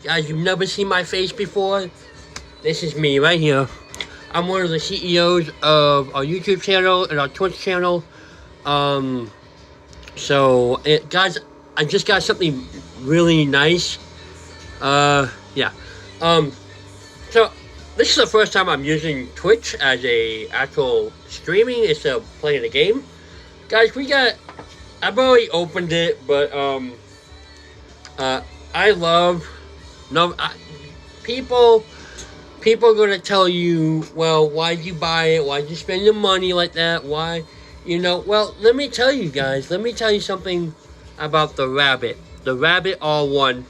Guys, you've never seen my face before. This is me right here. I'm one of the CEOs of our YouTube channel and our Twitch channel. Guys, I just got something really nice. Yeah. So this is the first time I'm using Twitch as a actual streaming instead of playing a game. Guys, I've already opened it, but people are gonna tell you, well, why'd you buy it? Why'd you spend your money like that? Why, well, let me tell you guys. Let me tell you something about the Rabbit. The Rabbit All-One.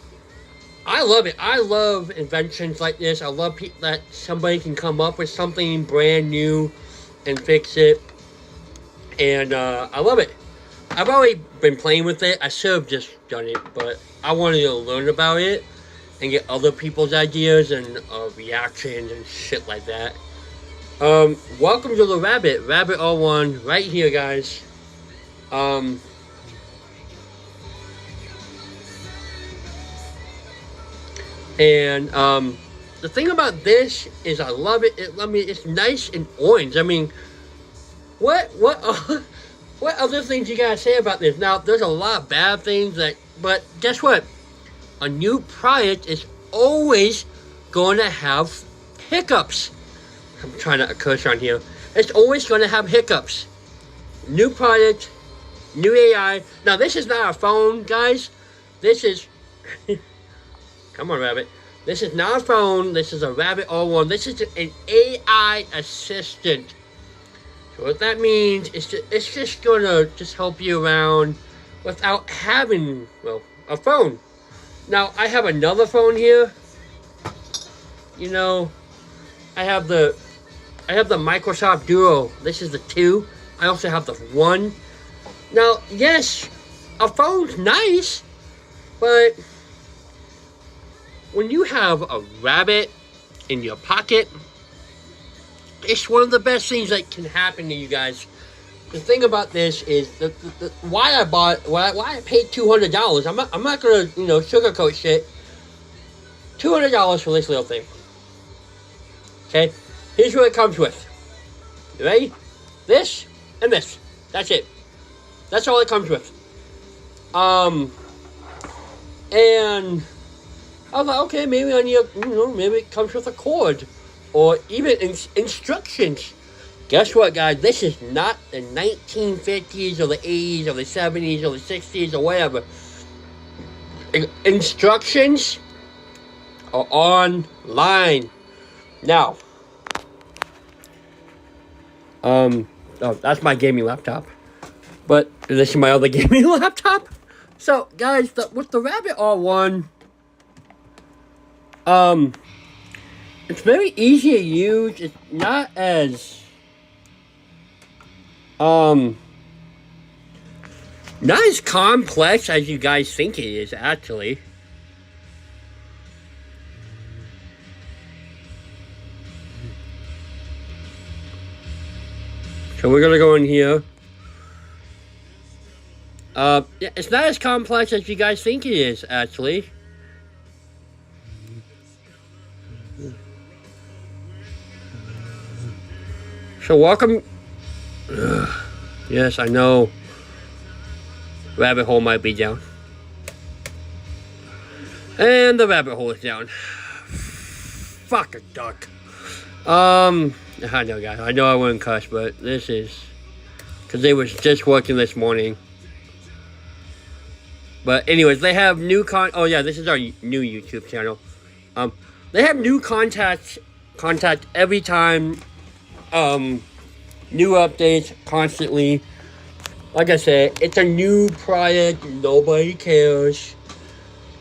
I love it. I love inventions like this. I love that somebody can come up with something brand new and fix it. And I love it. I've already been playing with it. I should have just done it, but I wanted to learn about it and get other people's ideas and reactions and shit like that. Welcome to the Rabbit. Rabbit All-One right here, guys. The thing about this is I love it. It's nice and orange. I mean, what other things you gotta say about this? Now, there's a lot of bad things but guess what? A new product is always gonna have hiccups. I'm trying to curse on here. It's always gonna have hiccups. New product, new AI. Now, this is not a phone, guys. This is... Come on, Rabbit. This is not a phone. This is a Rabbit All-One. This is an AI assistant. So what that means is it's just gonna help you around without having, well, a phone. Now, I have another phone here. I have the Microsoft Duo. This is the 2. I also have the 1. Now, yes, a phone's nice, but when you have a rabbit in your pocket, it's one of the best things that can happen to you guys. The thing about this is why I paid $200. I'm not gonna sugarcoat shit. $200 for this little thing. Okay, here's what it comes with. You ready? This and this. That's it. That's all it comes with. And I was like, okay, maybe I need maybe it comes with a cord or even instructions. Guess what, guys? This is not the 1950s or the 80s or the 70s or the 60s or whatever. Instructions are online. Now, that's my gaming laptop. But this is my other gaming laptop. So, guys, with the Rabbit All-One, it's very easy to use. It's not as complex as you guys think it is, actually. So we're gonna go in here. Yeah, it's not as complex as you guys think it is, actually. So welcome. Yes, I know. Rabbit hole might be down. And the rabbit hole is down. Fuck a duck. I know, guys. I know I wouldn't cuss, but this is because they was just working this morning. But anyways, they have new oh yeah, this is our new YouTube channel. They have new contact every time. New updates constantly. Like I said, it's a new product. Nobody cares.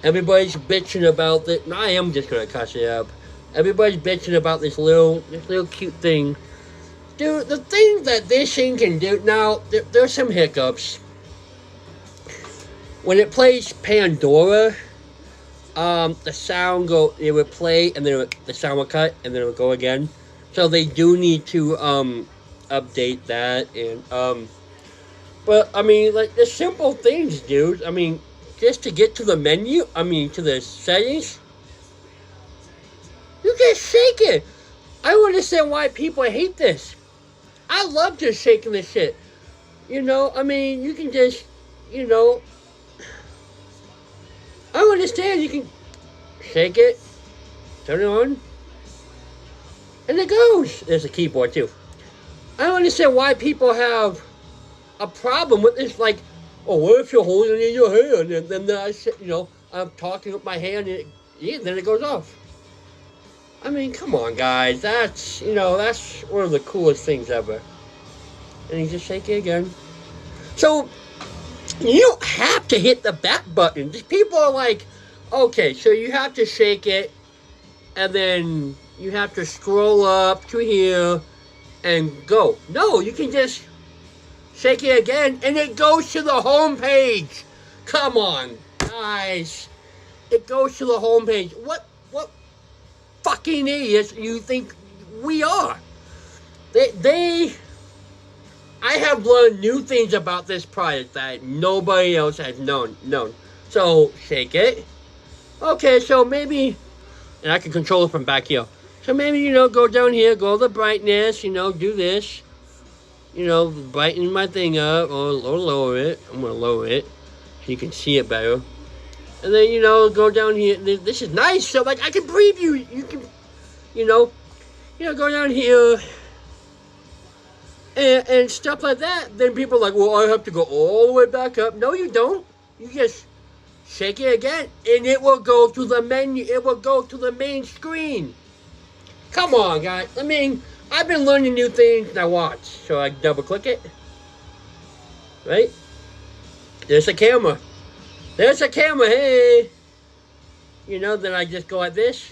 Everybody's bitching about it. And I am just gonna cuss it up. Everybody's bitching about this little cute thing. Dude, the thing that this thing can do now, there's some hiccups. When it plays Pandora, the sound it would play and then the sound would cut and then it would go again. So they do need to update that and but I mean, like, the simple things, dude. I mean, just to get to the menu, to the settings, just shake it. I don't understand why people hate this. I love just shaking this shit. You know, I mean, you can just, you know, I don't understand. You can shake it, turn it on, and it goes. There's a keyboard too. I don't understand why people have a problem with this. Like, oh, what if you're holding it in your hand and then I said, you know, I'm talking with my hand and then it goes off. I mean, come on, guys. That's, you know, that's one of the coolest things ever. And you just shake it again. So, you don't have to hit the back button. Just people are like, okay, so you have to shake it, and then you have to scroll up to here and go. No, you can just shake it again, and it goes to the home page. Come on, guys. It goes to the home page. What fucking idiots you think we are? I have learned new things about this product that nobody else has known. So, shake it. Okay, so maybe, and I can control it from back here. So maybe, you know, go down here, go to the brightness, you know, do this. You know, brighten my thing up, or lower it. I'm going to lower it so you can see it better. And then, you know, go down here. This is nice, so, like, I can preview. You can, you know, go down here. And stuff like that. Then people are like, well, I have to go all the way back up. No, you don't. You just shake it again, and it will go to the menu. It will go to the main screen. Come on, guys. I mean, I've been learning new things. Now watch. So I double click it. Right? There's a camera. There's a camera. Hey. You know, then I just go like this.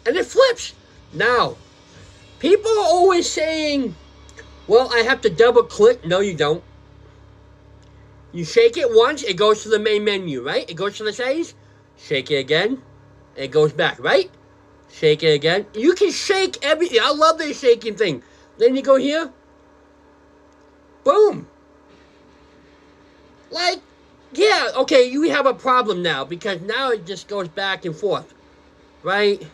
And it flips. Now, people are always saying, well, I have to double click. No, you don't. You shake it once, it goes to the main menu, right? It goes to the settings. Shake it again, it goes back, right? Shake it again. You can shake everything. I love this shaking thing. Then you go here. Boom. Like, yeah, okay, you have a problem now because now it just goes back and forth, right?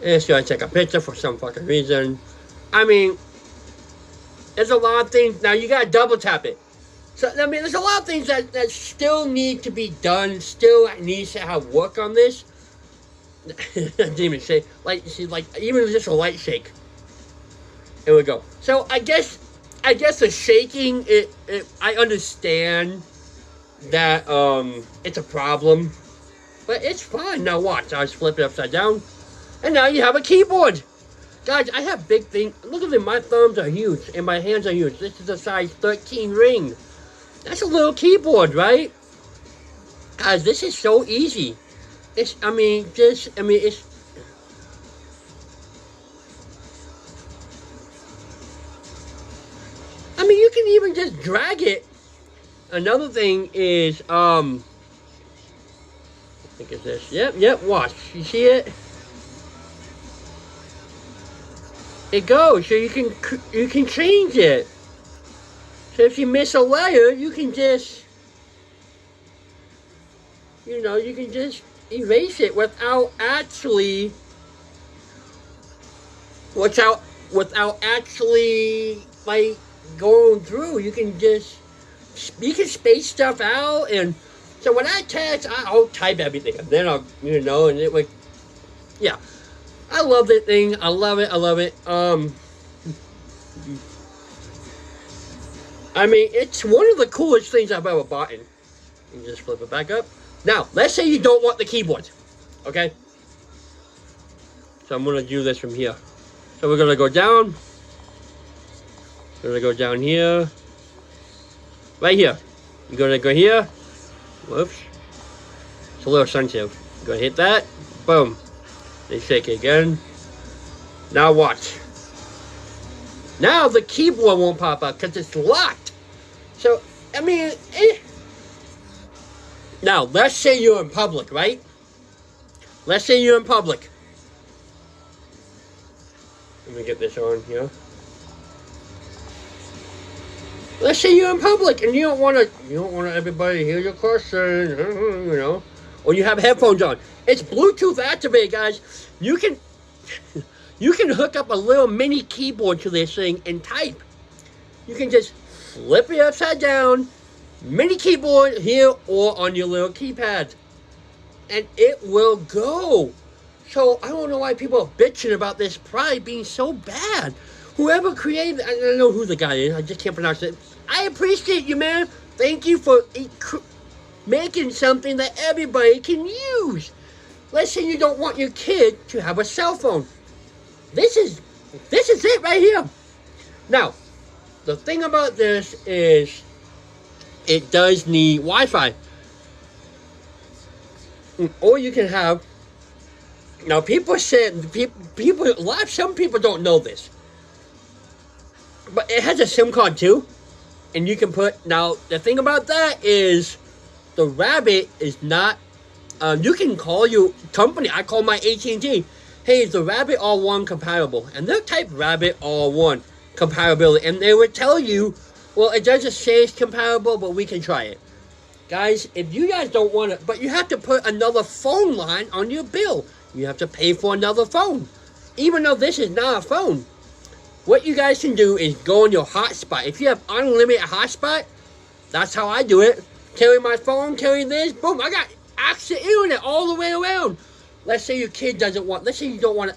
And so I take a picture for some fucking reason. I mean, there's a lot of things. Now, you gotta double tap it. So, I mean, there's a lot of things that still need to be done. Still needs to have work on this. I didn't even say, like, see, like, even just a light shake. Here we go. So, I guess the shaking, I understand that, it's a problem. But it's fine. Now, watch. I'll just flip it upside down. And now you have a keyboard. Guys, I have big things. Look at them. My thumbs are huge and my hands are huge. This is a size 13 ring. That's a little keyboard, right? Guys, this is so easy. It's, I mean, it's, I mean, you can even just drag it. Another thing is, I think it's this. Yep, watch. You see it? It goes, so you can change it. So if you miss a layer, you can just, you know, you can just erase it without actually, like, going through. You can space stuff out, and so when I text, I'll type everything, and then I'll, you know, and it would, yeah. I love that thing. I love it. I mean, it's one of the coolest things I've ever bought. You just flip it back up. Now, let's say you don't want the keyboard. Okay? So I'm going to do this from here. So we're going to go down. We're going to go down here. Right here. You're going to go here. Whoops. It's a little sensitive. You're going to hit that. Boom. They shake it again. Now watch. Now the keyboard won't pop up because it's locked. So, I mean, Now, let's say you're in public, right? Let's say you're in public. Let me get this on here. Let's say you're in public and you don't want everybody to hear your question, you know. or you have headphones on. It's Bluetooth activated, guys. You can hook up a little mini keyboard to this thing and type. You can just flip it upside down, mini keyboard here or on your little keypad, and it will go. So I don't know why people are bitching about this probably being so bad. Whoever created, I don't know who the guy is, I just can't pronounce it. I appreciate you, man. Thank you for making something that everybody can use. Let's say you don't want your kid to have a cell phone. This is it right here. Now, the thing about this is it does need Wi-Fi. Or you can have, now people said, some people don't know this, but it has a SIM card too. And you can put, now the thing about that is the Rabbit is not, you can call your company, I call my AT&T, hey, is the Rabbit all-one compatible? And they'll type Rabbit all-one compatibility, and they would tell you, well, it doesn't say it's compatible, but we can try it. Guys, if you guys don't want it, but you have to put another phone line on your bill. You have to pay for another phone. Even though this is not a phone. What you guys can do is go on your hotspot. If you have unlimited hotspot, that's how I do it. Carry my phone, carry this, boom, I got access to internet all the way around. Let's say your kid doesn't want, let's say you don't want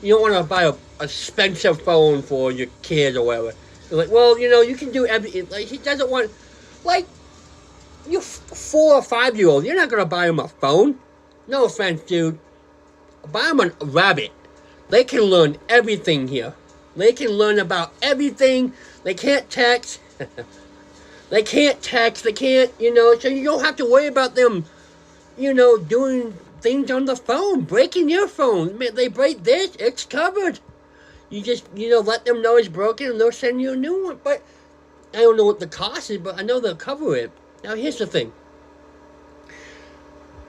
to buy a expensive phone for your kid or whatever. You're like, well, you can do everything. Like, he doesn't want, like, you 4 or 5-year-old, you're not going to buy him a phone. No offense, dude. Buy him a Rabbit. They can learn everything here. They can learn about everything. They can't text. They can't, so you don't have to worry about them, doing things on the phone, breaking your phone. They break this, it's covered. You just, let them know it's broken and they'll send you a new one. But I don't know what the cost is, but I know they'll cover it. Now, here's the thing.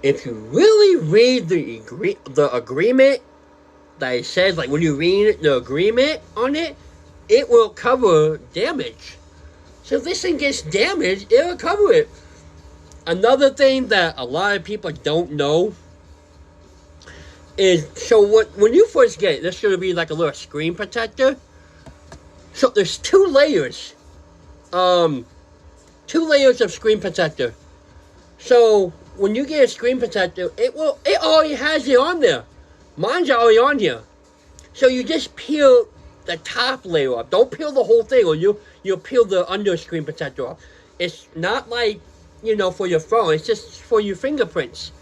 If you really read the agreement that it says, like when you read the agreement on it, it will cover damage. So if this thing gets damaged, it'll cover it. Another thing that a lot of people don't know is, when you first get it, there's going to be like a little screen protector. So there's 2 layers. 2 layers of screen protector. So when you get a screen protector, it already has it on there. Mine's already on here. So you just peel the top layer off. Don't peel the whole thing, or you'll peel the under screen protector off. It's not like, for your phone. It's just for your fingerprints.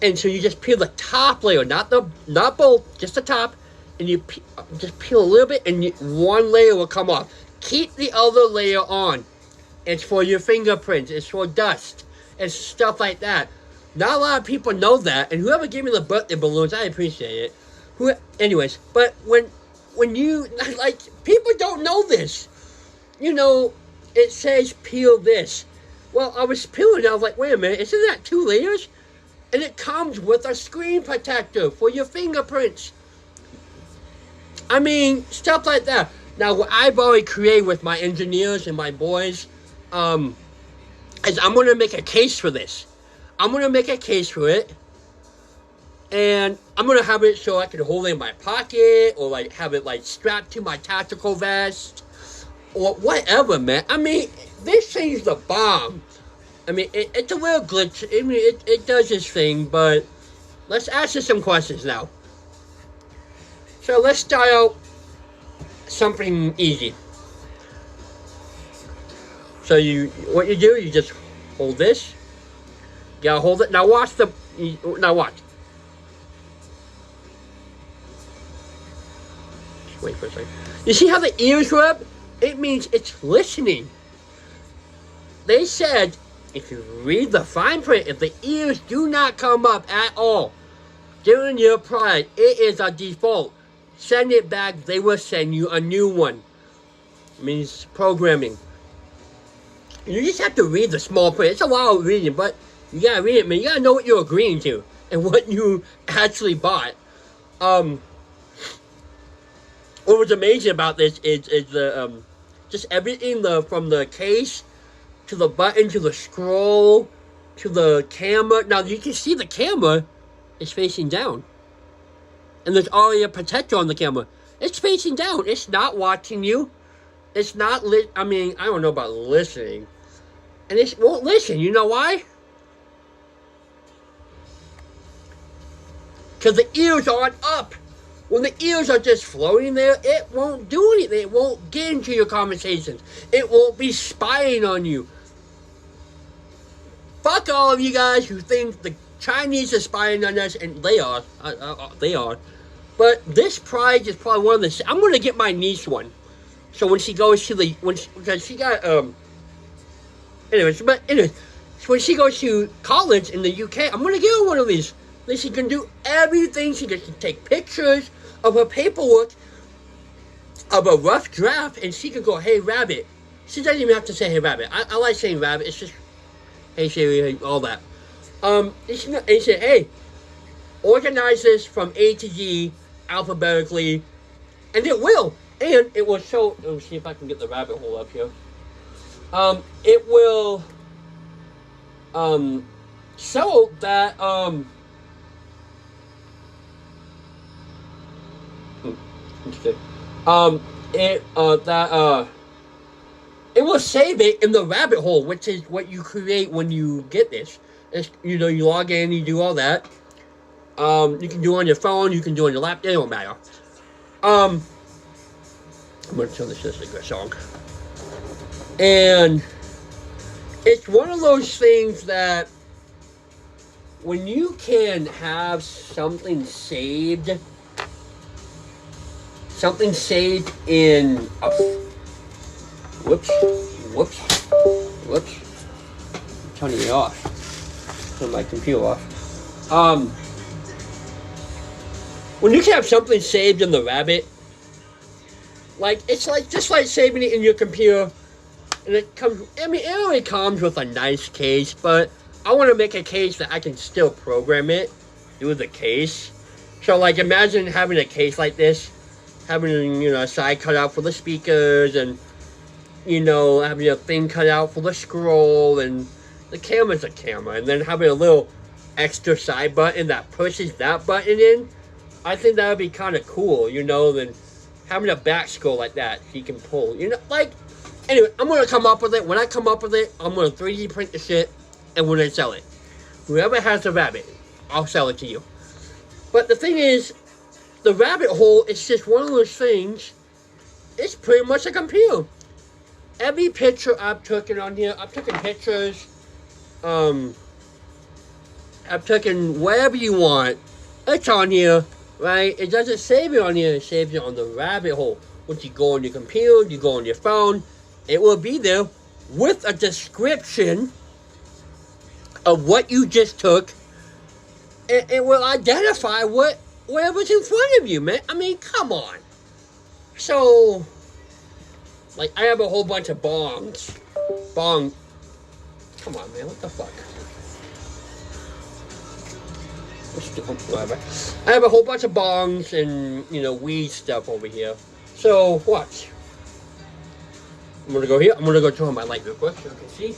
And so you just peel the top layer, not both, just the top, and you just peel a little bit, and one layer will come off. Keep the other layer on. It's for your fingerprints. It's for dust and stuff like that. Not a lot of people know that, and whoever gave me the birthday balloons, I appreciate it. Anyways, but when you, like, people don't know this. It says peel this. Well, I was peeling it, I was like, wait a minute, isn't that 2 layers? And it comes with a screen protector for your fingerprints. I mean, stuff like that. Now, what I've already created with my engineers and my boys, is I'm going to make a case for this. I'm going to make a case for it. And I'm going to have it so I can hold it in my pocket, or like have it like strapped to my tactical vest, or whatever, man. I mean, this thing's the bomb. I mean, it's a little glitch. I mean, it does its thing, but let's answer some questions now. So let's start out something easy. So what you do, you just hold this. You gotta hold it. Now watch now watch. Just wait for a second. You see how the ears rub? It means it's listening. They said, if you read the fine print, if the ears do not come up at all during your product, it is a default. Send it back, they will send you a new one. It means programming. You just have to read the small print. It's a lot of reading, but you gotta read it, man. You gotta know what you're agreeing to and what you actually bought. What was amazing about this is the just everything from the case to the button to the scroll to the camera. Now you can see the camera is facing down. And there's already a protector on the camera. It's facing down. It's not watching you. It's not I don't know about listening. And it won't listen. You know why? Because the ears aren't up. When the ears are just floating there, it won't do anything. It won't get into your conversations. It won't be spying on you. Fuck all of you guys who think the Chinese are spying on us, and they are. They are. But this prize is probably one of the... I'm going to get my niece one. So when she goes to the... because she got... Anyways, so when she goes to college in the UK, I'm going to give her one of these. Then she can do everything. She can take pictures of her paperwork, of a rough draft, and she can go, hey, Rabbit. She doesn't even have to say, hey, Rabbit. I like saying Rabbit. It's just, hey, Siri, all that. And she said, hey, organize this from A to Z alphabetically, and it will. And it will show, let me see if I can get the rabbit hole up here. It will, show that, it will save it in the rabbit hole, which is what you create when you get this. It's, you log in, you do all that. You can do it on your phone, you can do it on your laptop, it don't matter. I'm gonna turn this into a good song. And it's one of those things that when you can have something saved in a... Whoops. I'm turning it off. Turn my computer off. When you can have something saved in the rabbit, like, it's like, just like saving it in your computer, and it comes, it only comes with a nice case, but I want to make a case that I can still program it through the case. So, like, imagine having a case like this, having, a side cut out for the speakers, and, having a thing cut out for the scroll, and the camera's a camera, and then having a little extra side button that pushes that button in. I think that would be kind of cool, than having a back scroll like that you can pull, anyway, I'm going to come up with it. When I come up with it, I'm going to 3D print the shit, and we're going to sell it. Whoever has the rabbit, I'll sell it to you. But the thing is, the rabbit hole is just one of those things, it's pretty much a computer. Every picture I've taken on here, I've taken pictures, I've taken whatever you want, it's on here, right? It doesn't save it on here, it saves it on the rabbit hole. Once you go on your computer, you go on your phone, it will be there with a description of what you just took. It will identify whatever's in front of you, man. I mean, come on. So, like, I have a whole bunch of bongs. Come on, man, what the fuck? Whatever. I have a whole bunch of bongs and, weed stuff over here. So, watch. I'm gonna go here. I'm gonna go turn on my light real quick so you can see.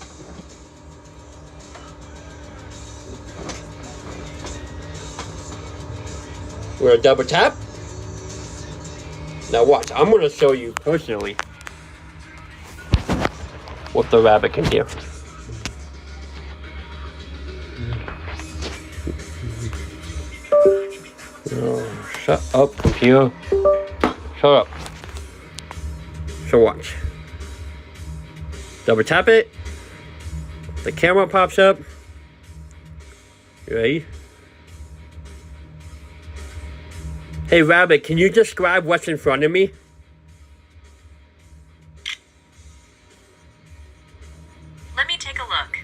We're gonna double tap. Now watch. I'm gonna show you personally what the rabbit can do. Oh, shut up, computer. Shut up. So watch. Double tap it. The camera pops up. You ready? Hey, Rabbit, can you describe what's in front of me? Let me take a look.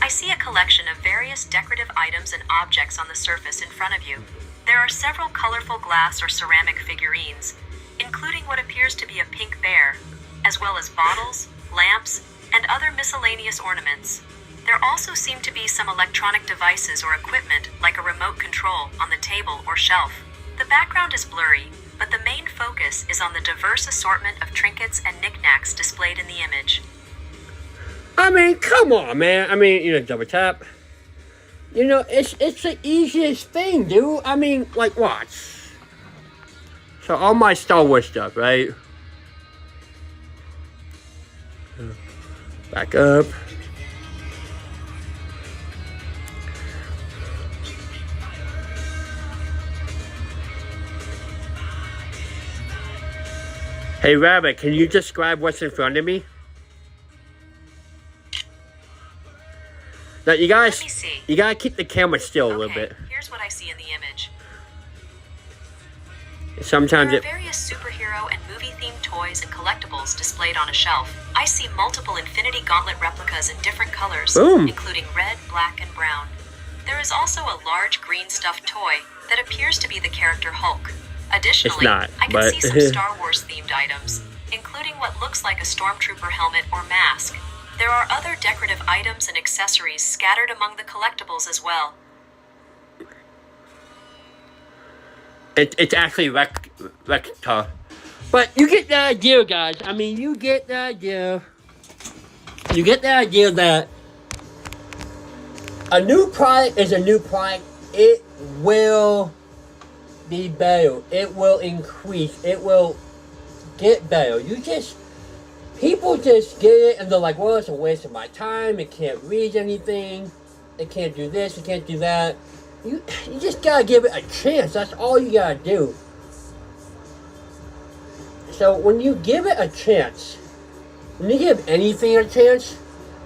I see a collection of various decorative items and objects on the surface in front of you. There are several colorful glass or ceramic figurines, including what appears to be a pink bear, as well as bottles, lamps, and other miscellaneous ornaments. There also seem to be some electronic devices or equipment, like a remote control, on the table or shelf. The background is blurry, but the main focus is on the diverse assortment of trinkets and knickknacks displayed in the image. I mean, come on, man. I mean, double tap. It's the easiest thing, dude. I mean, like, watch. So all my Star Wars stuff, right? Back up. Hey, Rabbit, can you describe what's in front of me? Now, Let me see. you gotta keep the camera still a little Okay, bit. here's what I see in the image. Sometimes There are various superhero and movie-themed toys and collectibles displayed on a shelf. I see multiple Infinity Gauntlet replicas in different colors, Boom. including red, black, and brown. There is also a large green stuffed toy that appears to be the character Hulk. Additionally, not, I can but- see some Star Wars-themed items, including what looks like a stormtrooper helmet or mask. There are other decorative items and accessories scattered among the collectibles as well. It's actually Rector. But you get the idea, guys. I mean, you get the idea. You get the idea that a new product is a new product. It will be better. It will increase. It will get better. People just get it and they're like, well, it's a waste of my time. It can't read anything. It can't do this. It can't do that. You just gotta give it a chance. That's all you gotta do. So when you give it a chance, when you give anything a chance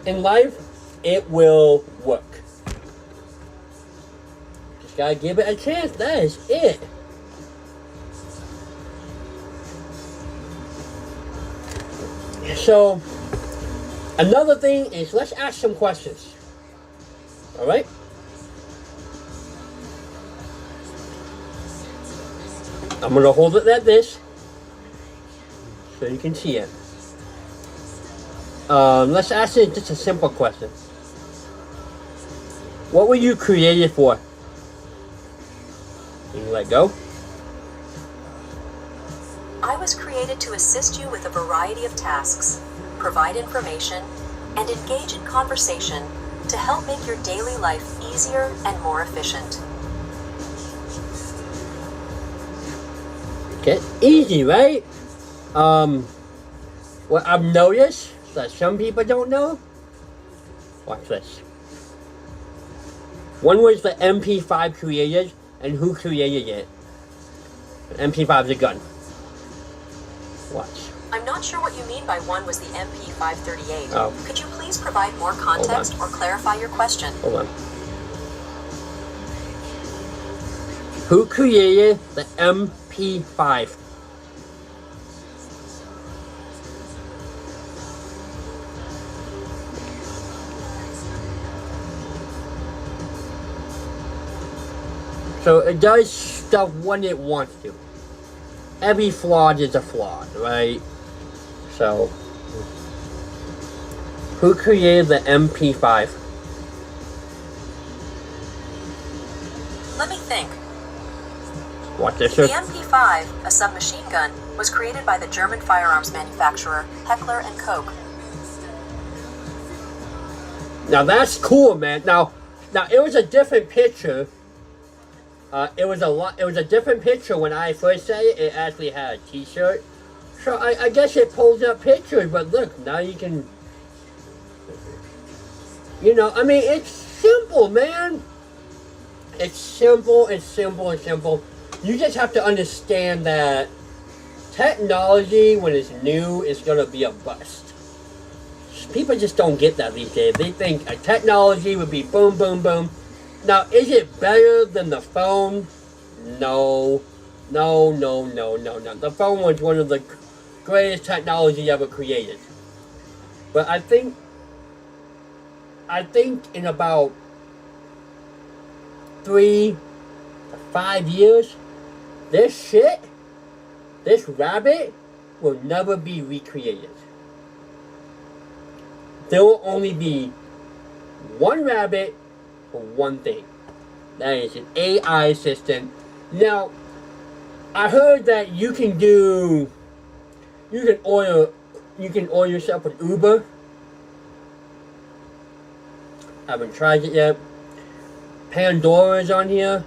in life, it will work. Just gotta give it a chance. That is it. So another thing is, let's ask some questions. All right. I'm going to hold it like this so you can see it. Let's ask it just a simple question. What were you created for? Can you let go? I was created to assist you with a variety of tasks, provide information, and engage in conversation to help make your daily life easier and more efficient. Okay, easy, right? What I've noticed that some people don't know. Watch this. One was the MP5 created, and who created it? MP5 is a gun. Watch. I'm not sure what you mean by one was the MP538. Oh. Could you please provide more context or clarify your question? Hold on. Who created the MP5? So it does stuff when it wants to. Every flawed is a flawed, right? So, who created the MP5? Let me think. Watch this. The MP5, a submachine gun, was created by the German firearms manufacturer Heckler & Koch. Now that's cool, man. Now it was a different picture. It was a different picture when I first said it. It actually had a T-shirt. So I guess it pulls up pictures, but look, now you can. I mean, it's simple, man. It's simple. It's simple. It's simple. You just have to understand that technology, when it's new, is gonna be a bust. People just don't get that these days. They think a technology would be boom, boom, boom. Now, is it better than the phone? No. No. The phone was one of the greatest technology ever created. But I think in about 3 to 5 years, this rabbit, will never be recreated. There will only be one rabbit for one thing. That is an AI assistant. Now, I heard that you can order yourself an Uber. Haven't tried it yet. Pandora is on here.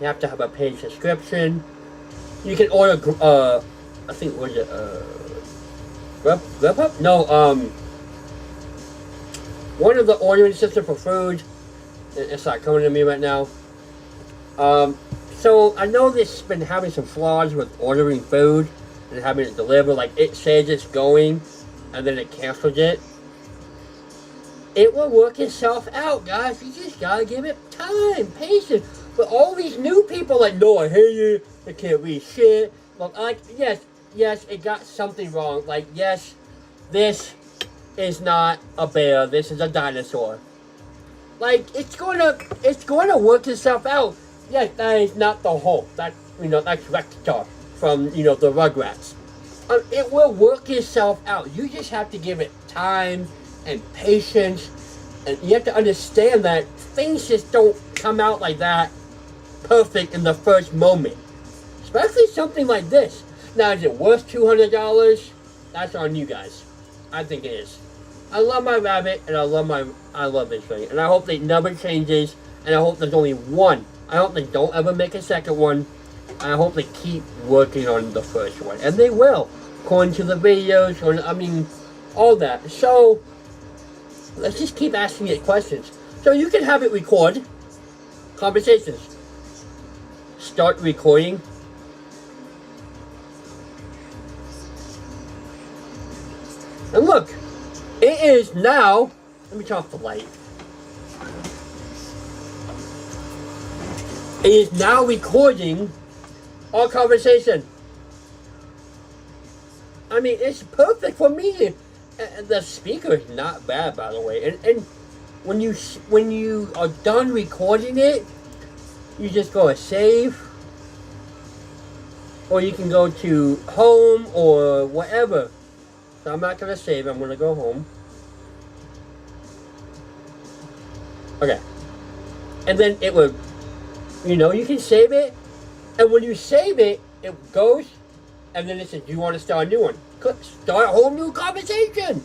You have to have a paid subscription. You can order, I think, was it, Grubhub? No, one of the ordering system for food. It's not coming to me right now. So I know this has been having some flaws with ordering food and having it delivered. Like, it says it's going, and then it cancels it. It will work itself out, guys. You just gotta give it time, patience. But all these new people, like, no, I hate you. I can't read shit. Like, yes, it got something wrong. Like, yes, this is not a bear. This is a dinosaur. Like, it's gonna work itself out. Yes, that is not the Hulk. That's Rector from, the Rugrats. It will work itself out. You just have to give it time and patience, and you have to understand that things just don't come out like that perfect in the first moment. Especially something like this. Now, is it worth $200? That's on you guys. I think it is. I love my rabbit, and I love this thing, and I hope it never changes, and I hope there's only one. I hope they don't ever make a second one. I hope they keep working on the first one, and they will, according to the videos, all that. So, let's just keep asking it questions. So you can have it record conversations. Start recording. And look, it is now, let me turn off the light. It is now recording our conversation. I mean, it's perfect for me. The speaker is not bad, by the way. And when you are done recording it, you just go to save, or you can go to home or whatever. So I'm not gonna save. I'm gonna go home. Okay. And then it will, you can save it, and when you save it, it goes, and then it says, do you want to start a new one? Click start a whole new conversation.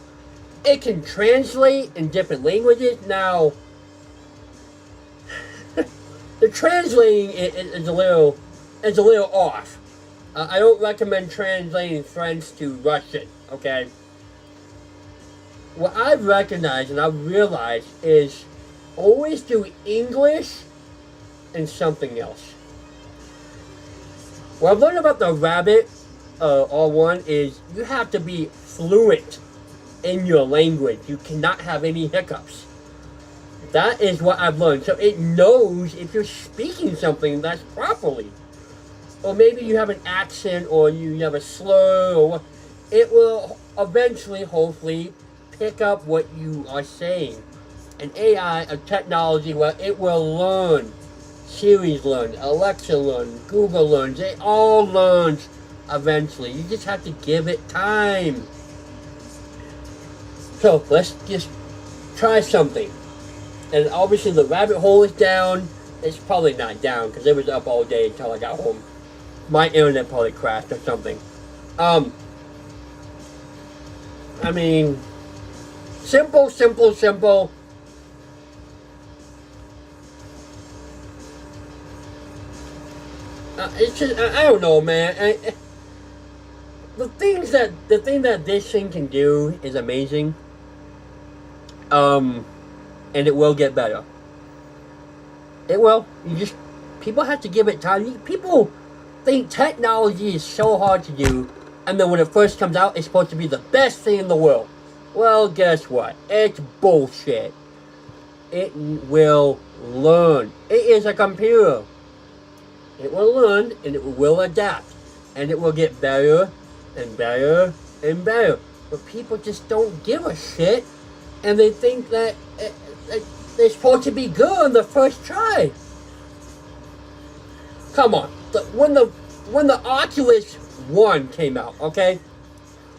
It can translate in different languages. Now, the translating is a little off. I don't recommend translating French to Russian, okay? What I've recognized and I've realized is always do English and something else. What I've learned about the rabbit R1 is you have to be fluent in your language. You cannot have any hiccups. That is what I've learned. So it knows if you're speaking something that's properly. Or maybe you have an accent or you have a slur or what. It will eventually, hopefully, pick up what you are saying. An AI, a technology where it will learn. Siri learn, Alexa learn, Google learns. It all learns eventually. You just have to give it time. So let's just try something. And obviously the rabbit hole is down. It's probably not down because it was up all day until I got home. My internet probably crashed or something. I mean, simple. It's just, I don't know, man. The thing that this thing can do is amazing. And it will get better. It will. People have to give it time. People think technology is so hard to do, and then when it first comes out, it's supposed to be the best thing in the world. Well, guess what? It's bullshit. It will learn. It is a computer. It will learn, and it will adapt, and it will get better and better and better. But people just don't give a shit, and they think that they're supposed to be good on the first try. Come on. When the Oculus 1 came out, okay,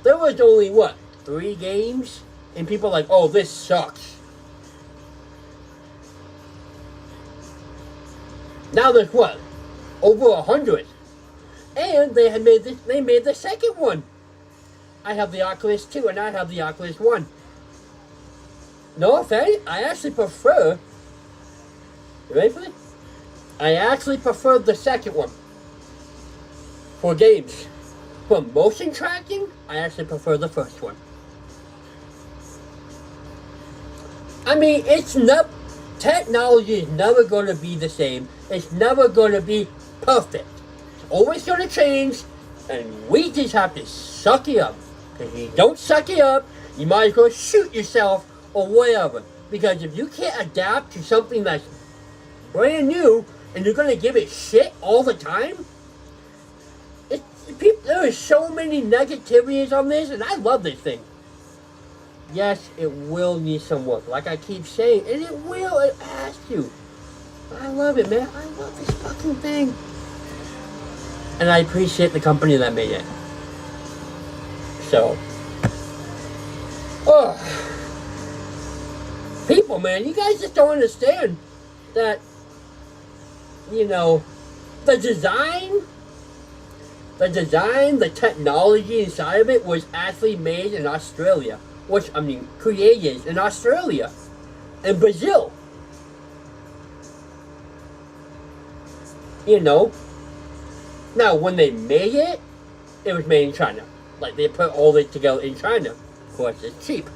there was only, 3 games? And people are like, oh, this sucks. Now there's over 100. And they made the second one. I have the Oculus 2 and I have the Oculus 1. no offense, I actually prefer, you ready for this? I actually prefer the second one for games. For motion tracking, I actually prefer the first one. I mean, technology is never going to be the same. It's never going to be perfect. It's always going to change, and we just have to suck it up. If you don't suck it up, you might as well shoot yourself or whatever. Because if you can't adapt to something that's brand new, and you're going to give it shit all the time, there is so many negativities on this, and I love this thing. Yes, it will need some work, like I keep saying, and it has to. I love it, man. I love this fucking thing. And I appreciate the company that made it. So, people, man, you guys just don't understand that, you know, the design, the technology inside of it was actually made in Australia. Created in Australia and Brazil. You know, now when they made it, it was made in China. Like, they put all it together in China. Of course, it's cheap.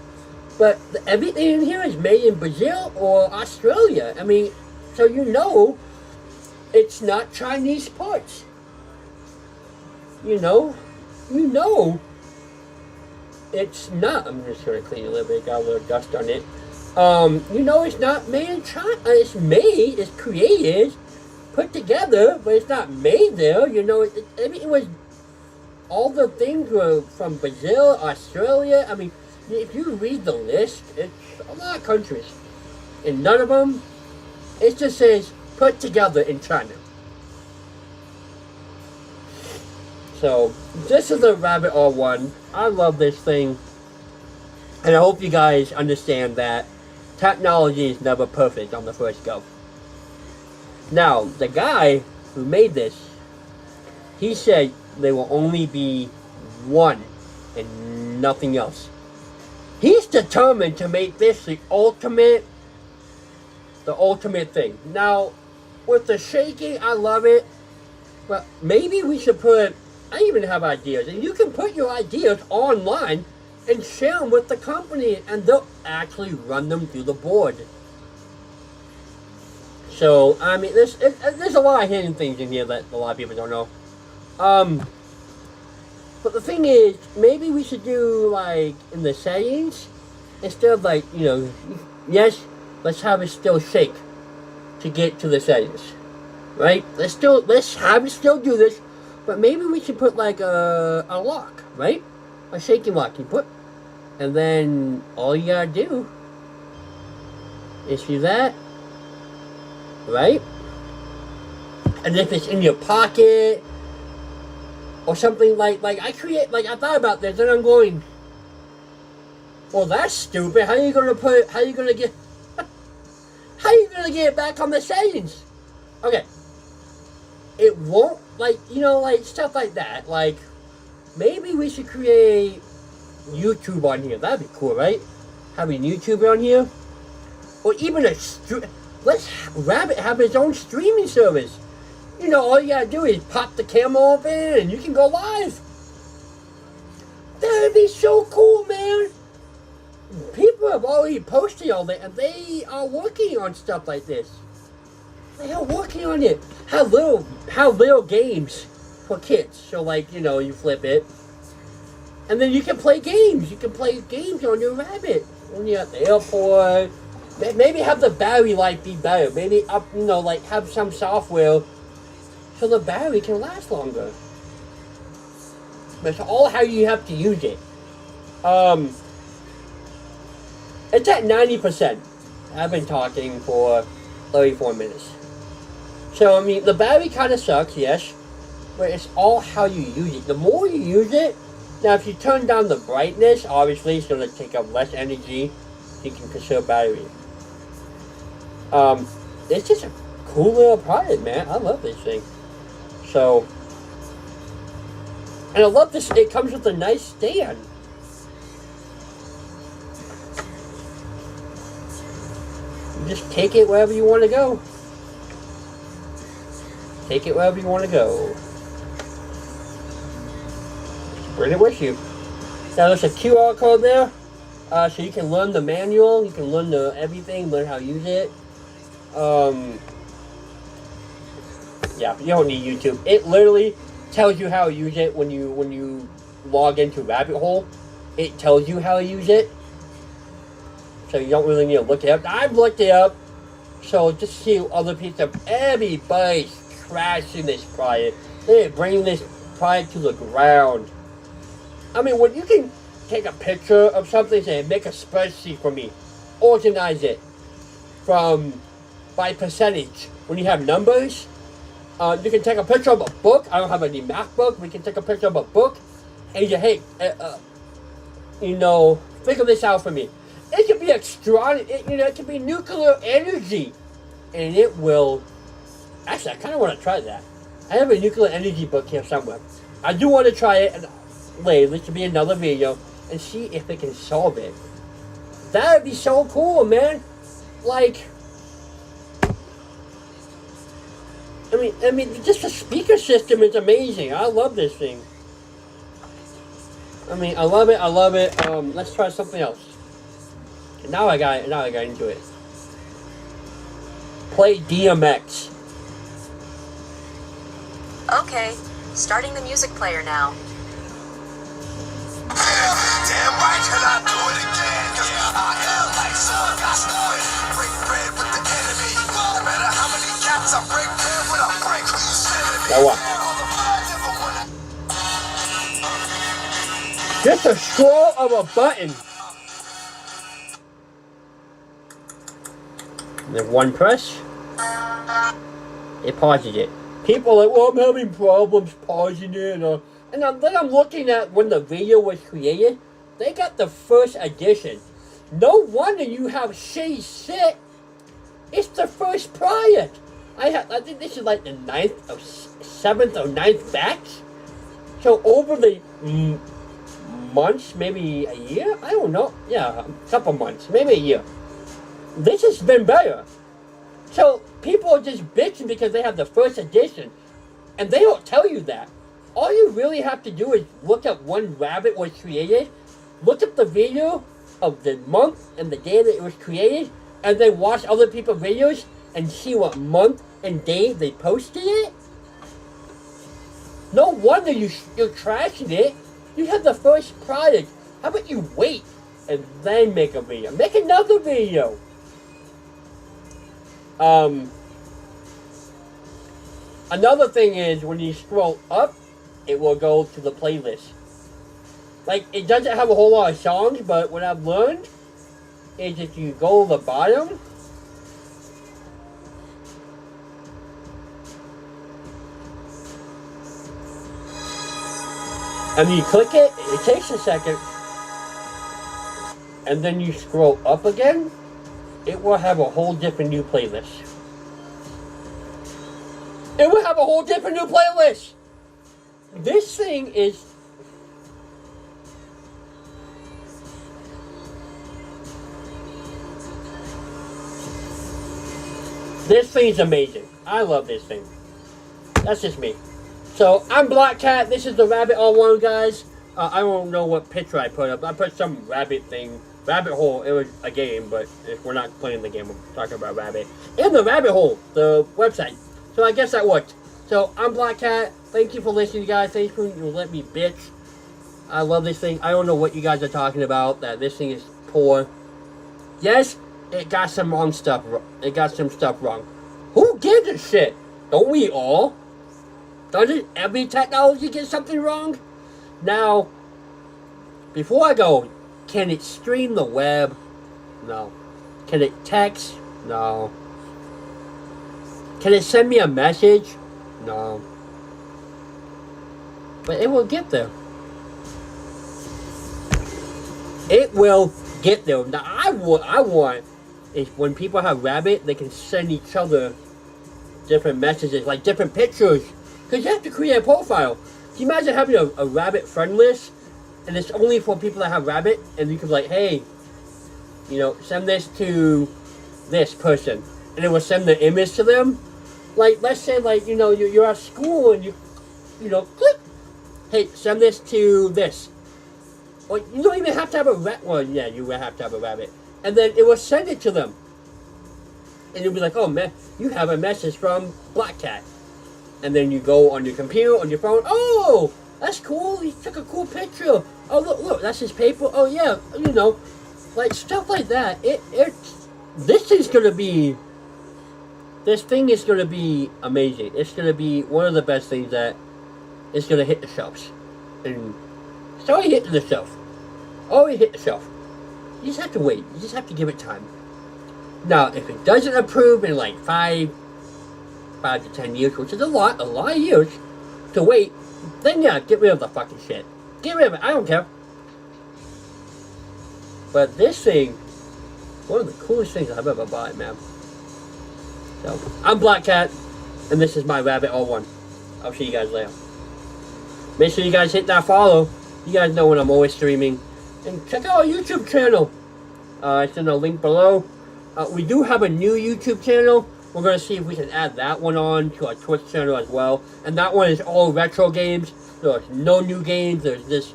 But everything in here is made in Brazil or Australia. I mean, so you know, it's not Chinese parts. You know, it's not. I'm just gonna clean it a little bit. Got a little dust on it. You know, it's not made in China. It's created, put together, but it's not made there. You know, it was. All the things were from Brazil, Australia. I mean, if you read the list, it's a lot of countries, and none of them. It just says put together in China. So, this is the Rabbit R1. I love this thing. And I hope you guys understand that technology is never perfect on the first go. Now, the guy who made this, he said there will only be one and nothing else. He's determined to make this the ultimate thing. Now, with the shaking, I love it. But maybe we should put... I even have ideas, and you can put your ideas online and share them with the company, and they'll actually run them through the board. So, I mean, there's a lot of hidden things in here that a lot of people don't know. But the thing is, maybe we should do, like, in the settings, instead of, like, you know, yes, let's have it still shake to get to the settings, right? Let's have it still do this. But maybe we should put like a lock, right? A shaking lock you put. And then all you gotta do is do that, right? And if it's in your pocket or something like I thought about this and I'm going, well, that's stupid. How are you gonna get it back on the settings? Okay. It won't, like, you know, like, stuff like that. Like, maybe we should create YouTube on here. That'd be cool, right? Having YouTube on here. Or even let's Rabbit have his own streaming service. You know, all you gotta do is pop the camera open and you can go live. That'd be so cool, man. People have already posted all that, and they are working on stuff like this. They are working on it. Have little games for kids. So, like, you know, you flip it, and then you can play games. You can play games on your Rabbit when you're at the airport. Maybe have the battery life be better. Maybe like have some software so the battery can last longer. But it's all how you have to use it. It's at 90%. I've been talking for 34 minutes. So, I mean, the battery kind of sucks, yes, but it's all how you use it. The more you use it, now if you turn down the brightness, obviously it's going to take up less energy, so you can conserve battery. It's just a cool little product, man. I love this thing. So, and I love this, it comes with a nice stand. Just take it wherever you want to go. Take it wherever you want to go. Bring it with you. Now there's a QR code there, so you can learn the manual, you can learn everything, learn how to use it. Yeah, you don't need YouTube. It literally tells you how to use it when you log into Rabbit Hole. It tells you how to use it, so you don't really need to look it up. I've looked it up, so just see other people. Everybody's crashing this product. They're bringing this product to the ground. I mean, when you can take a picture of something and say, make a spreadsheet for me, organize it by percentage. When you have numbers, you can take a picture of a book. I don't have any math book. We can take a picture of a book and you say, hey, figure this out for me. It could be it could be nuclear energy, and it will. Actually, I kind of want to try that. I have a nuclear energy book here somewhere. I do want to try it, and later this should be another video, and see if it can solve it. That would be so cool, man. Like, I mean, just the speaker system is amazing. I love this thing. I mean, I love it. Let's try something else. Now I got into it. Play DMX. Okay, starting the music player now. Damn right, can I do it again? Cause I like son, got started. Break bread with the enemy. No matter how many caps I break bread with, I break who you sending me. Now what? Just a scroll of a button. And then one press. It pauses it. People are like, well, I'm having problems pausing it. And then I'm looking at when the video was created. They got the first edition. No wonder you have shitty shit. It's the first product. I think this is like the 7th or 9th batch. So over the months, maybe a year? I don't know. Yeah, a couple months, maybe a year. This has been better. So people are just bitching because they have the first edition. And they don't tell you that. All you really have to do is look up when Rabbit was created, look up the video of the month and the day that it was created, and then watch other people's videos and see what month and day they posted it. No wonder you're trashing it. You have the first product. How about you wait and then make a video? Make another video. Another thing is when you scroll up, it will go to the playlist. Like, it doesn't have a whole lot of songs, but what I've learned is if you go to the bottom, and you click it, it takes a second, and then you scroll up again, it will have a whole different new playlist. It will have a whole different new playlist! This thing is... This thing is amazing. I love this thing. That's just me. So, I'm Black Cat. This is the Rabbit All One, guys. I don't know what picture I put up. I put some rabbit thing. Rabbit Hole. It was a game, but if we're not playing the game, we're talking about Rabbit. In the Rabbit Hole, the website. So, I guess that worked. So, I'm Black Cat. Thank you for listening, guys. Thanks for letting me bitch. I love this thing. I don't know what you guys are talking about, that this thing is poor. Yes, it got some wrong stuff. It got some stuff wrong. Who gives a shit? Don't we all? Doesn't every technology get something wrong? Now, before I go, can it stream the web? No. Can it text? No. Can it send me a message? No. But it will get there. It will get there. Now, I want is when people have Rabbit, they can send each other different messages, like different pictures. Because you have to create a profile. Can you imagine having a Rabbit friend list? And it's only for people that have Rabbit. And you can be like, hey, send this to this person, and it will send the image to them. Like, let's say, like, you know, you're at school and you know, click. Hey, send this to this. Or you don't even have to have a rabbit. Well, yeah, you will have to have a rabbit. And then it will send it to them. And you'll be like, oh man, you have a message from Black Cat. And then you go on your computer, on your phone. Oh, that's cool. He took a cool picture. Oh, look, that's his paper. Oh yeah, you know, like stuff like that. This thing is gonna be amazing. It's gonna be one of the best things that is gonna hit the shelves. And it's already hit the shelf. Already hit the shelf. You just have to wait. You just have to give it time. Now, if it doesn't approve in like 5 to 10 years, which is a lot of years to wait, then yeah, get rid of the fucking shit. Get rid of it. I don't care. But this thing, one of the coolest things I've ever bought, man. So, I'm Black Cat, and this is my Rabbit 01. I'll see you guys later. Make sure you guys hit that follow. You guys know when I'm always streaming. And check out our YouTube channel. It's in the link below. We do have a new YouTube channel. We're going to see if we can add that one on to our Twitch channel as well. And that one is all retro games. There's no new games. There's just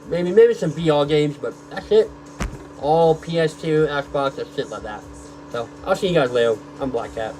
maybe some VR games, but that's it. All PS2, Xbox, and shit like that. So, I'll see you guys later. I'm Black Cat.